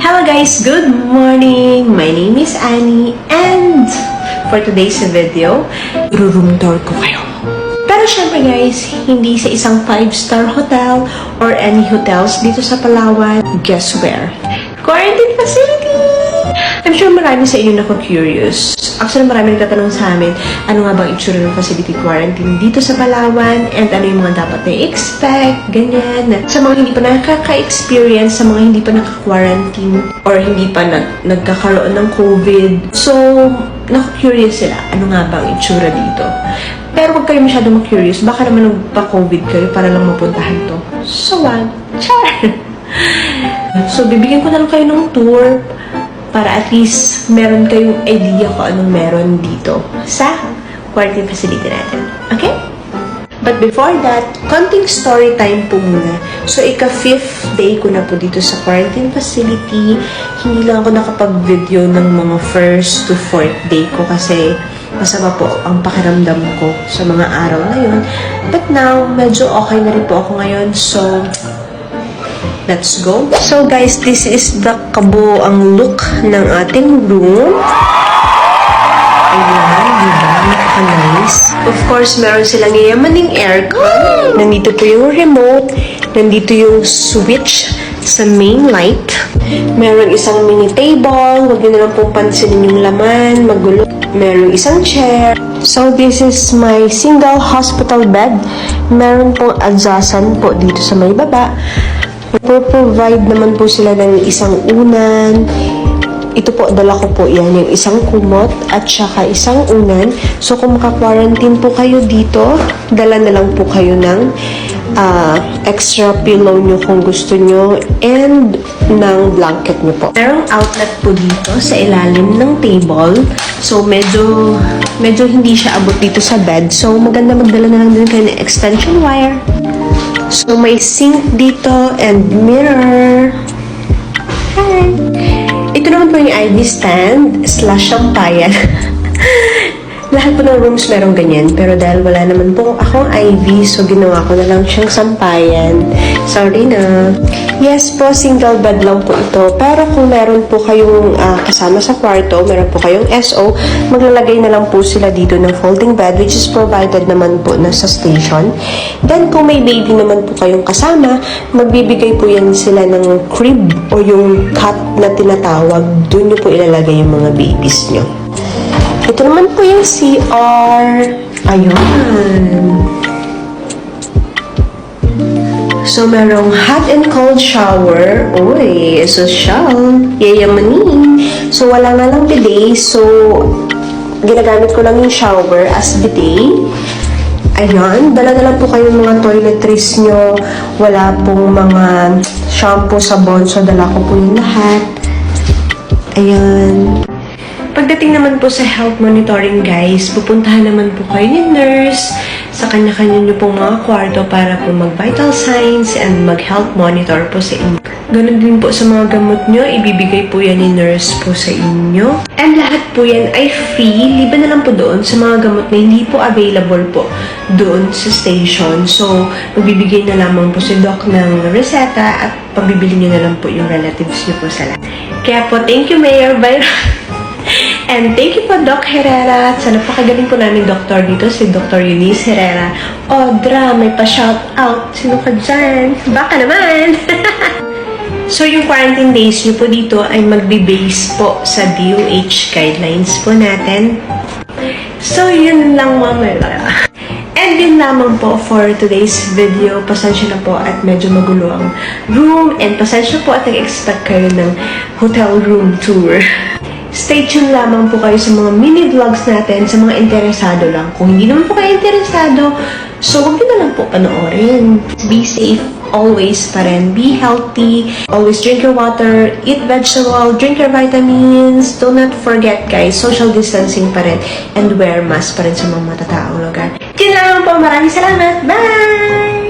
Hello guys, good morning! My name is Annie and for today's video, room tour ko kayo. Pero syempre guys, hindi sa isang 5-star hotel or any hotels dito sa Palawan. Guess where? Quarantine facility! I'm sure marami sa inyo curious. Actually, marami nagtatanong sa amin, ano nga bang itsura ng facility quarantine dito sa Palawan and ano yung mga dapat na expect, ganyan. Sa mga hindi pa nakaka-experience, sa mga hindi pa naka-quarantine or hindi pa nagkakaroon ng COVID. So, curious sila, ano nga bang itsura dito. Pero huwag kayo masyado curious, baka naman nagpa-COVID kayo para lang mapuntahan to. So, char! So, bibigyan ko na lang kayo ng tour para at least meron kayong idea kung anong meron dito sa quarantine facility natin. Okay? But before that, konting story time po muna. So, ika-5th day ko na po dito sa quarantine facility. Hindi lang ako nakapag-video ng mga 1st to 4th day ko kasi masama po ang pakiramdam ko sa mga araw na yun. But now, medyo okay na rin po ako ngayon. So, let's go. So guys, this is the kabuoang look ng ating room. Ayan, diba? Napaka-nice. Of course, meron silang yayamaning aircon. Nandito po yung remote. Nandito yung switch sa main light. Meron isang mini table. Huwag nyo na lang pong pansinin yung laman. Magulo. Meron isang chair. So, this is my single hospital bed. Meron pong adjustan po dito sa may baba. Provide naman po sila ng isang unan. Ito po, dala ko po yan, yung isang kumot at saka isang unan. So, kung maka-quarantine po kayo dito, dala na lang po kayo ng extra pillow nyo kung gusto nyo and ng blanket nyo po. Merong outlet po dito sa ilalim ng table. So, medyo hindi siya abot dito sa bed. So, maganda magdala na lang din kayo ng extension wire. So, may sink dito and mirror. Hi! Ito naman po yung IV stand / sampayan. Lahat po ng rooms merong ganyan. Pero dahil wala naman po akong IV, so ginawa ko na lang siyang sampayan. Sorry na. Yes po, single bed lang po ito. Pero kung meron po kayong kasama sa kwarto, meron po kayong SO, maglalagay na lang po sila dito ng folding bed, which is provided naman po na sa station. Then, kung may baby naman po kayong kasama, magbibigay po yan sila ng crib o yung cot na tinatawag. Doon nyo po ilalagay yung mga babies nyo. Ito naman po yung CR. Ayun. So, merong hot and cold shower. Uy, social. Yayamanin. So, wala nga lang bidet. So, ginagamit ko lang yung shower as bidet. Ayan. Dala na lang po kayong mga toiletries nyo. Wala pong mga shampoo, sabon. So, dala ko po yung lahat. Ayan. Pagdating naman po sa health monitoring guys, pupuntahan naman po kayo ni nurse sa kanya-kanya nyo pong mga kwarto para po mag-vital signs and mag-health monitor po sa inyo. Ganun din po sa mga gamot nyo, ibibigay po yan ni nurse po sa inyo. And lahat po yan ay free, liban na lang po doon sa mga gamot na hindi po available po doon sa station. So, magbibigay na lamang po si doc ng reseta at pabibili nyo na lang po yung relatives nyo po sa lahat. Kaya po, thank you Mayor Byron. And thank you po, Doc Herrera. Sa napakagaling po namin doktor dito, si Dr. Eunice Herrera. Odra, may pa-shout out. Sino ka dyan? Baka naman! So, yung quarantine days nyo po dito ay magbe-base po sa DOH guidelines po natin. So, yun lang mamaya. And yun lamang po for today's video. Pasensya na po at medyo magulo ang room. And pasensya po at nag-expect kayo ng hotel room tour. Stay tuned lamang po kayo sa mga mini vlogs natin sa mga interesado lang. Kung hindi naman po kayo interesado, so huwag nyo na lang po panoorin. Be safe always pa rin. Be healthy. Always drink your water. Eat vegetable. Drink your vitamins. Do not forget guys, social distancing pa rin. And wear mask pa rin sa mga matataong lugar. Yun lang po. Maraming salamat. Bye!